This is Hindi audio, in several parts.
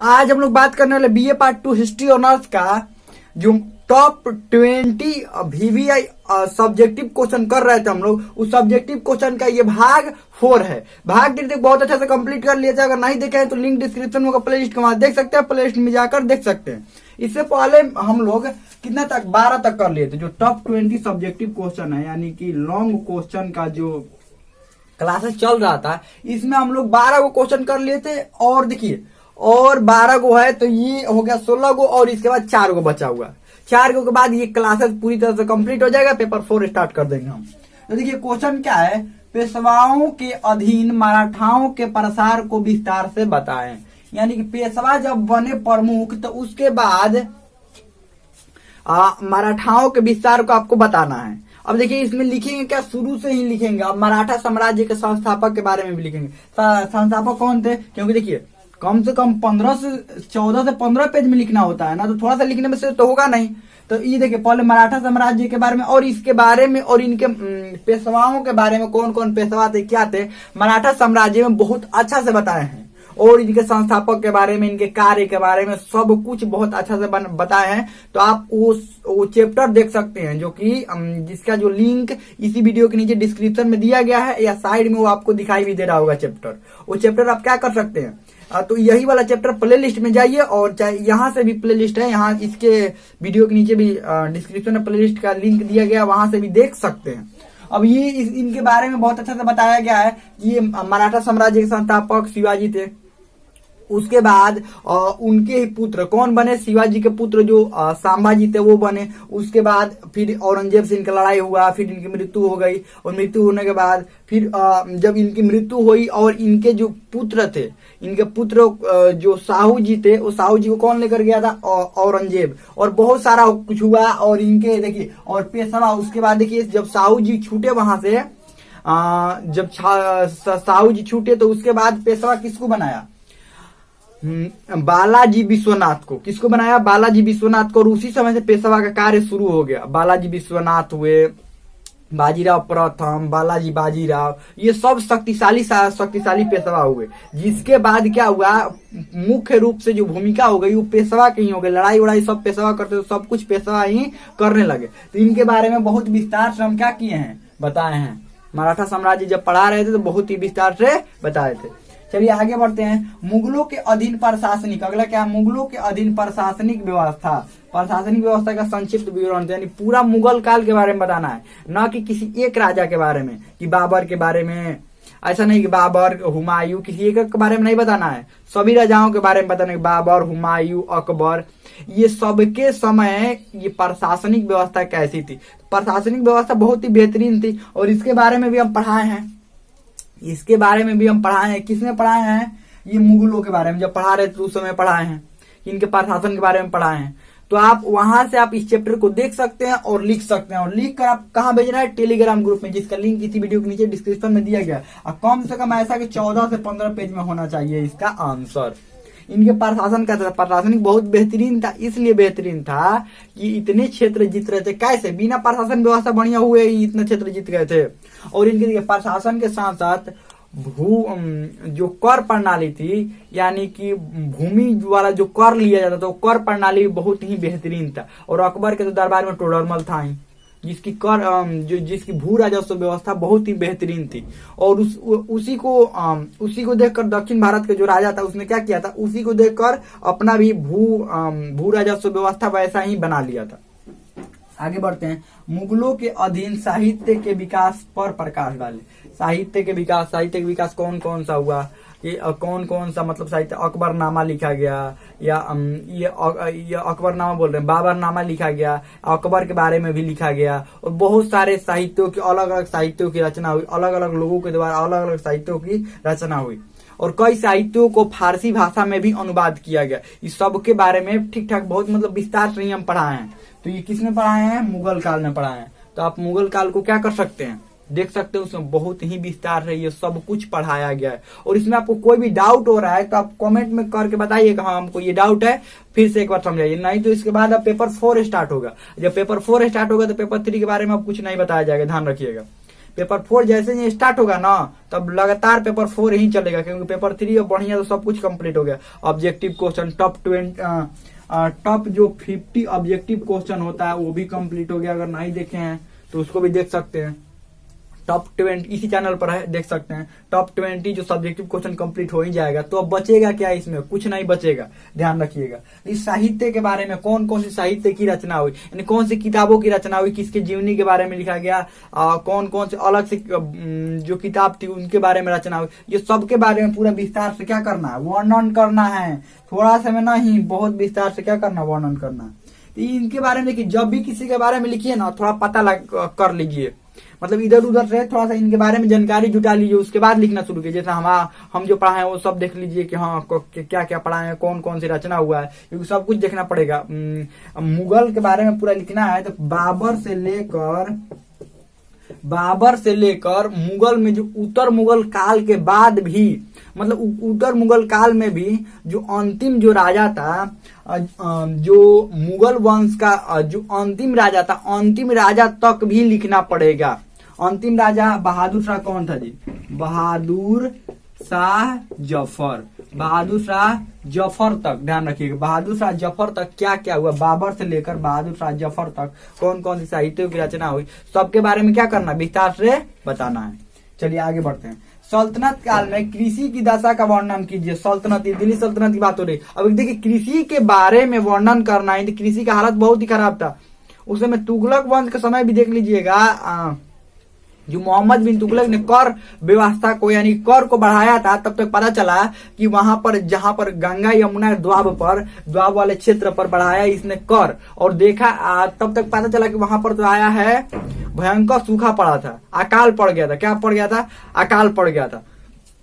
आज हम लोग बात करने वाले बीए पार्ट 2 हिस्ट्री ऑनर्स का जो टॉप 20 VVI सब्जेक्टिव क्वेश्चन कर रहे थे हम लोग, उस सब्जेक्टिव क्वेश्चन का ये भाग 4 है। भाग 3 बहुत अच्छा से कंप्लीट कर लिया जाए। अगर नहीं देखे हैं तो लिंक डिस्क्रिप्शन में प्ले लिस्ट वहां देख सकते हैं, प्ले लिस्ट में जाकर देख सकते हैं। इससे पहले हम लोग कितना तक 12 तक कर लिए थे। जो टॉप 20 सब्जेक्टिव क्वेश्चन है यानी कि लॉन्ग क्वेश्चन का जो क्लासेस चल रहा था, इसमें हम लोग 12 को क्वेश्चन कर लिए थे। और देखिए और 12 को है तो ये हो गया 16 को, और इसके बाद 4 को बचा हुआ। 4 को के बाद ये क्लासेस पूरी तरह से कंप्लीट हो जाएगा, पेपर 4 स्टार्ट कर देंगे हम। तो देखिए क्वेश्चन क्या है, पेशवाओं के अधीन मराठाओं के प्रसार को विस्तार से बताएं। यानी कि पेशवा जब बने प्रमुख तो उसके बाद मराठाओं के विस्तार को आपको बताना है। अब देखिए इसमें लिखेंगे क्या, शुरू से ही लिखेंगे। अब मराठा साम्राज्य के संस्थापक के बारे में भी लिखेंगे। संस्थापक कौन थे, क्योंकि देखिए कम से कम 14 से 15 पेज में लिखना होता है ना, तो थोड़ा सा लिखने में से तो होगा नहीं। तो ये देखिए पहले मराठा साम्राज्य के बारे में और इसके बारे में और इनके पेशवाओं के बारे में, कौन कौन पेशवा थे, क्या थे, मराठा साम्राज्य में बहुत अच्छा से बताए हैं। और इनके संस्थापक के बारे में, इनके कार्य के बारे में सब कुछ बहुत अच्छा से बताए हैं। तो आप वो चैप्टर देख सकते हैं, जो कि जिसका जो लिंक इसी वीडियो के नीचे डिस्क्रिप्शन में दिया गया है, या साइड में वो आपको दिखाई भी दे रहा होगा चैप्टर। वो चैप्टर आप क्या कर सकते हैं, तो यही वाला चैप्टर प्ले लिस्ट में जाइए, और चाहे यहाँ से भी प्ले लिस्ट है, यहाँ इसके वीडियो के नीचे भी डिस्क्रिप्शन में प्ले लिस्ट का लिंक दिया गया, वहां से भी देख सकते हैं। अब ये इनके बारे में बहुत अच्छा से बताया गया है। ये मराठा साम्राज्य के संस्थापक शिवाजी थे। उसके बाद उनके ही पुत्र कौन बने, शिवाजी के पुत्र जो संभाजी थे वो बने। उसके बाद फिर औरंगजेब से इनका लड़ाई हुआ, फिर इनकी मृत्यु हो गई, और मृत्यु होने के बाद फिर जब इनकी मृत्यु हुई और इनके जो पुत्र थे, इनके पुत्र जो साहू जी थे, वो साहू जी को कौन लेकर गया था, औरंगजेब। और बहुत सारा कुछ हुआ। और इनके देखिए और पेशवा, उसके बाद देखिए जब साहू जी छूटे वहां से, जब साहू जी छूटे तो उसके बाद पेशवा किसको बनाया, बालाजी विश्वनाथ को। किसको बनाया, बालाजी विश्वनाथ को। और उसी समय से पेशवा का कार्य शुरू हो गया। बालाजी विश्वनाथ हुए, बाजीराव प्रथम, बालाजी बाजीराव, ये सब शक्तिशाली पेशवा हुए। जिसके बाद क्या हुआ, मुख्य रूप से जो भूमिका हो गई वो पेशवा की ही हो गई। लड़ाई वड़ाई सब पेशवा करते, तो सब कुछ पेशवा ही करने लगे। तो इनके बारे में बहुत विस्तार से हम क्या किए हैं, बताए हैं। मराठा साम्राज्य जब पढ़ा रहे थे तो बहुत ही विस्तार से बताए थे। चलिए आगे बढ़ते हैं। मुगलों के अधीन प्रशासनिक, अगला क्या, मुगलों के अधीन प्रशासनिक व्यवस्था। प्रशासनिक व्यवस्था का संक्षिप्त विवरण, यानी पूरा मुगल काल के बारे में बताना है, न कि किसी एक राजा के बारे में, कि बाबर के बारे में। ऐसा नहीं कि बाबर, हुमायूं, किसी एक के बारे में नहीं बताना है, सभी राजाओं के बारे में बताना है। बाबर, हुमायूं, अकबर, ये सबके समय ये प्रशासनिक व्यवस्था कैसी थी। प्रशासनिक व्यवस्था बहुत ही बेहतरीन थी, और इसके बारे में भी हम पढ़ाए हैं। किसने पढ़ाए हैं, ये मुगलों के बारे में जब पढ़ा रहे थे उस समय पढ़ाए हैं, इनके प्रशासन के बारे में पढ़ाए हैं। तो आप वहां से आप इस चैप्टर को देख सकते हैं और लिख सकते हैं। और लिख कर आप कहाँ भेजना है, टेलीग्राम ग्रुप में, जिसका लिंक इसी वीडियो के नीचे डिस्क्रिप्शन में दिया गया। और कम से कम ऐसा कि 14 से 15 पेज में होना चाहिए इसका आंसर। इनके प्रशासन का प्रशासनिक बहुत बेहतरीन था। इसलिए बेहतरीन था कि इतने क्षेत्र जीत रहे थे। कैसे, बिना प्रशासन व्यवस्था बढ़िया हुए इतने क्षेत्र जीत गए थे। और इनके प्रशासन के साथ साथ जो कर प्रणाली थी, यानी कि भूमि द्वारा जो कर लिया जाता था, वो कर प्रणाली बहुत ही बेहतरीन था। और अकबर के तो दरबार में टोडरमल था ही, जिसकी भू राजस्व व्यवस्था बहुत ही बेहतरीन थी। और उसी को देखकर दक्षिण भारत के जो राजा था उसने क्या किया था, उसी को देखकर अपना भी भू राजस्व व्यवस्था वैसा ही बना लिया था। आगे बढ़ते हैं। मुगलों के अधीन साहित्य के विकास पर प्रकाश डाले। साहित्य के विकास कौन कौन सा हुआ, ये कौन कौन सा, मतलब साहित्य, अकबरनामा लिखा गया, या ये अकबरनामा बोल रहे हैं, बाबरनामा लिखा गया, अकबर के बारे में भी लिखा गया। और बहुत सारे साहित्यों की, अलग अलग साहित्यों की रचना हुई, अलग अलग लोगों के द्वारा अलग अलग साहित्यों की रचना हुई। और कई साहित्यों को फारसी भाषा में भी अनुवाद किया गया। इस सब के बारे में ठीक ठाक बहुत मतलब विस्तार से ही हम पढ़ाए हैं। तो ये किसने पढ़ाए हैं, मुगल काल ने पढ़ाए हैं। तो आप मुगल काल को क्या कर सकते हैं, देख सकते हैं, उसमें बहुत ही विस्तार से ये सब कुछ पढ़ाया गया है। और इसमें आपको कोई भी डाउट हो रहा है तो आप कमेंट में करके बताइए कि हाँ हमको ये डाउट है, फिर से एक बार समझाइए। नहीं तो इसके बाद अब पेपर 4 स्टार्ट होगा। जब पेपर 4 स्टार्ट होगा तो पेपर 3 के बारे में अब कुछ नहीं बताया जाएगा, ध्यान रखिएगा। पेपर 4 जैसे ही स्टार्ट होगा ना तब लगातार पेपर 4 ही चलेगा, क्योंकि पेपर 3 अब बढ़िया तो सब कुछ कंप्लीट हो गया। ऑब्जेक्टिव क्वेश्चन टॉप जो 50 ऑब्जेक्टिव क्वेश्चन होता है वो भी कंप्लीट हो गया। अगर नहीं देखे हैं तो उसको भी देख सकते हैं। टॉप 20 इसी चैनल पर है, देख सकते हैं। टॉप 20 जो सब्जेक्टिव क्वेश्चन कंप्लीट हो ही जाएगा। तो अब बचेगा क्या इसमें? कुछ नहीं बचेगा, ध्यान रखिएगा। इस साहित्य के बारे में कौन कौन सी साहित्य की रचना हुई, यानी कौन सी किताबों की रचना हुई, किसके जीवनी के बारे में लिखा गया, कौन कौन से अलग से जो किताब थी उनके बारे में रचना हुई, ये सबके बारे में पूरा विस्तार से क्या करना है? वर्णन करना है। थोड़ा समय नहीं, बहुत विस्तार से क्या करना? वर्णन करना है। तो इनके बारे में देखिए, जब भी किसी के बारे में लिखिए ना थोड़ा पता कर लीजिए, मतलब इधर उधर से थोड़ा सा इनके बारे में जानकारी जुटा लीजिए, उसके बाद लिखना शुरू कीजिए। जैसे हम जो पढ़ाए वो सब देख लीजिए कि हाँ क्या क्या पढ़ाए हैं, कौन कौन सी रचना हुआ है, क्योंकि सब कुछ देखना पड़ेगा। मुगल के बारे में पूरा लिखना है तो बाबर से लेकर मुगल में जो उत्तर मुगल काल के बाद भी, मतलब उत्तर मुगल काल में भी जो अंतिम जो राजा था, जो मुगल वंश का जो अंतिम राजा तक भी लिखना पड़ेगा। अंतिम राजा बहादुर शाह कौन था जी? बहादुर शाह जफर तक, ध्यान रखिएगा। बहादुर शाह जफर तक क्या क्या हुआ, बाबर से लेकर बहादुर शाह जफर तक कौन कौन सी साहित्यों की रचना हुई, सबके बारे में क्या करना? विस्तार से बताना है। चलिए आगे बढ़ते हैं। सल्तनत काल में कृषि की दशा का वर्णन कीजिए। दिल्ली सल्तनत की बात हो रही। अब देखिए कृषि के बारे में वर्णन करना है, कृषि का हालत बहुत ही खराब था उस समय। तुगलक वंश का समय भी देख लीजिएगा। जो मोहम्मद बिन तुगलक ने कर व्यवस्था को यानी कर को बढ़ाया था, तब तक पता चला कि वहां पर जहां पर गंगा यमुना द्वाब वाले क्षेत्र पर बढ़ाया इसने कर, और देखा तब तक पता चला कि वहां पर तो आया है भयंकर सूखा पड़ा था, अकाल पड़ गया था। क्या पड़ गया था? अकाल पड़ गया था।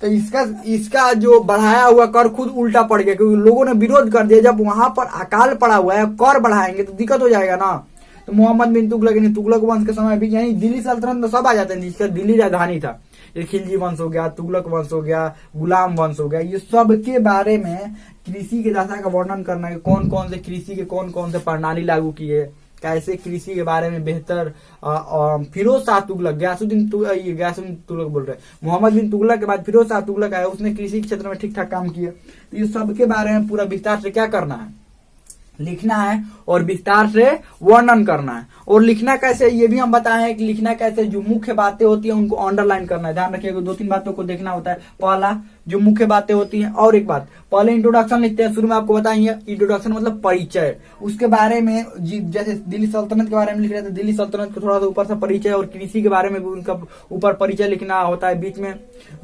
तो इसका जो बढ़ाया हुआ कर खुद उल्टा पड़ गया, क्योंकि लोगों ने विरोध कर दिया। जब वहां पर अकाल पड़ा हुआ है, कर बढ़ाएंगे तो दिक्कत हो जाएगा ना। तो मोहम्मद बिन तुगलक वंश के समय भी यानी दिल्ली सल्तनत में सब आ जाते हैं, जिसका दिल्ली राजधानी था। ये खिलजी वंश हो गया, तुगलक वंश हो गया, गुलाम वंश हो गया, ये सब के बारे में कृषि की दशा का वर्णन करना है। कौन कौन से कृषि के कौन कौन से प्रणाली लागू किए, कैसे कृषि के बारे में बेहतर। फिरोज शाह तुगलक, गयासुद्दीन तुगलक बोल रहे, मोहम्मद बिन तुगलक के बाद फिरोज शाह तुगलक आया, उसने कृषि के क्षेत्र में ठीक ठाक काम किया। तो ये सबके बारे में पूरा विस्तार से क्या करना है? लिखना है और विस्तार से वर्णन करना है। और लिखना कैसे ये भी हम बताए हैं कि लिखना कैसे, जो मुख्य बातें होती है उनको अंडरलाइन करना है। ध्यान रखिएगा, 2-3 बातों को देखना होता है। पहला जो मुख्य बातें होती हैं, और एक बात, पहले इंट्रोडक्शन लिखते हैं। शुरू में आपको बताएंगे इंट्रोडक्शन मतलब परिचय, उसके बारे में जैसे दिल्ली सल्तनत के बारे में लिख रहे थे, दिल्ली सल्तनत को थोड़ा सा ऊपर से परिचय, और कृषि के बारे में भी उनका ऊपर परिचय लिखना होता है। बीच में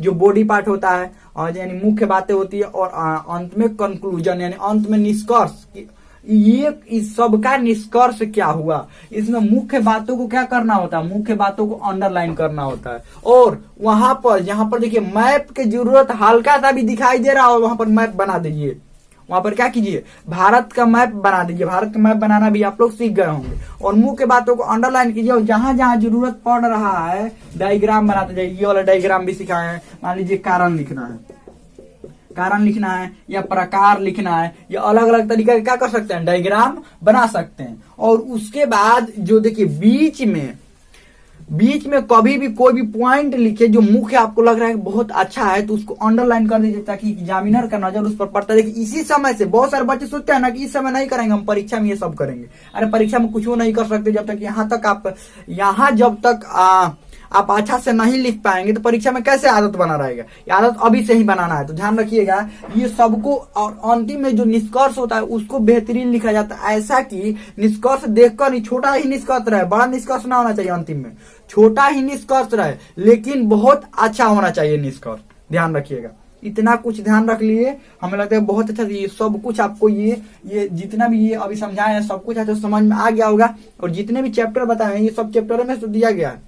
जो बॉडी पार्ट होता है यानी मुख्य बातें होती है, और अंत में कंक्लूजन यानी अंत में निष्कर्ष। ये इस सब का निष्कर्ष क्या हुआ, इसमें मुख्य बातों को क्या करना होता है? मुख्य बातों को अंडरलाइन करना होता है। और वहां पर जहां पर देखिए मैप की जरूरत हल्का सा भी दिखाई दे रहा हो, वहां पर मैप बना दीजिए। वहां पर क्या कीजिए? भारत का मैप बना दीजिए। भारत का मैप बनाना भी आप लोग सीख गए होंगे। और मुख्य बातों को अंडरलाइन कीजिए, और जहां जहां जरूरत पड़ रहा है डायग्राम बनाते जाइए। ये वाला डायग्राम भी सिखाए हैं। मान लीजिए कारण लिखना है या प्रकार लिखना है, या अलग अलग तरीके का क्या कर सकते हैं? डायग्राम बना सकते हैं। और उसके बाद जो देखिए बीच में कभी भी कोई भी पॉइंट लिखे जो मुख्य आपको लग रहा है बहुत अच्छा है, तो उसको अंडरलाइन कर दीजिए, ताकि एग्जामिनर का नजर उस पर पड़ता है। देखिए इसी समय से बहुत सारे बच्चे सोचते हैं ना कि इस समय नहीं करेंगे, हम परीक्षा में ये सब करेंगे। अरे परीक्षा में कुछ नहीं कर सकते जब तक जब तक आप अच्छा से नहीं लिख पाएंगे तो परीक्षा में कैसे आदत बना रहेगा? आदत अभी से ही बनाना है। तो ध्यान रखिएगा ये सबको, और अंतिम में जो निष्कर्ष होता है उसको बेहतरीन लिखा जाता है, ऐसा कि निष्कर्ष देखकर नहीं, छोटा ही निष्कर्ष रहे, बड़ा निष्कर्ष ना होना चाहिए। अंतिम में छोटा ही निष्कर्ष रहे लेकिन बहुत अच्छा होना चाहिए निष्कर्ष। ध्यान रखिएगा, इतना कुछ ध्यान रख लिए, हमें लगता है बहुत अच्छा। ये सब कुछ आपको ये जितना भी ये अभी समझाए हैं सब कुछ अच्छा समझ में आ गया होगा। और जितने भी चैप्टर बताए हैं ये सब चैप्टर में तो दिया गया है,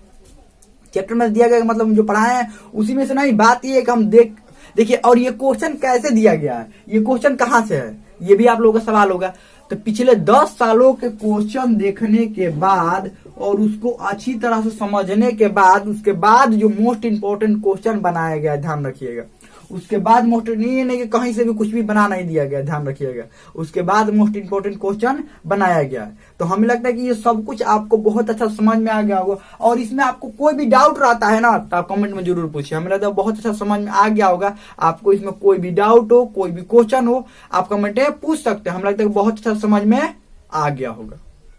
चैप्टर में दिया गया, मतलब जो पढ़ाए हैं उसी में से नहीं। बात ये है कि हम देखिए, और ये क्वेश्चन कैसे दिया गया है, ये क्वेश्चन कहाँ से है, ये भी आप लोगों का सवाल होगा। तो पिछले 10 सालों के क्वेश्चन देखने के बाद और उसको अच्छी तरह से समझने के बाद, उसके बाद जो मोस्ट इंपोर्टेंट क्वेश्चन बनाया गया है, ध्यान रखिएगा, उसके बाद मोस्ट ये नहीं कि कहीं से भी कुछ भी बना नहीं दिया गया, ध्यान रखिएगा। उसके बाद मोस्ट इंपोर्टेंट क्वेश्चन बनाया गया है। तो हमें लगता है कि ये सब कुछ आपको बहुत अच्छा समझ में आ गया होगा, और इसमें आपको कोई भी डाउट रहता है ना तो आप कमेंट में जरूर पूछिए। हमें लगता है बहुत अच्छा समझ में आ गया होगा। आपको इसमें कोई भी डाउट हो, कोई भी क्वेश्चन हो, आप कमेंट में पूछ सकते हैं। हमें लगता है बहुत अच्छा समझ में आ गया होगा।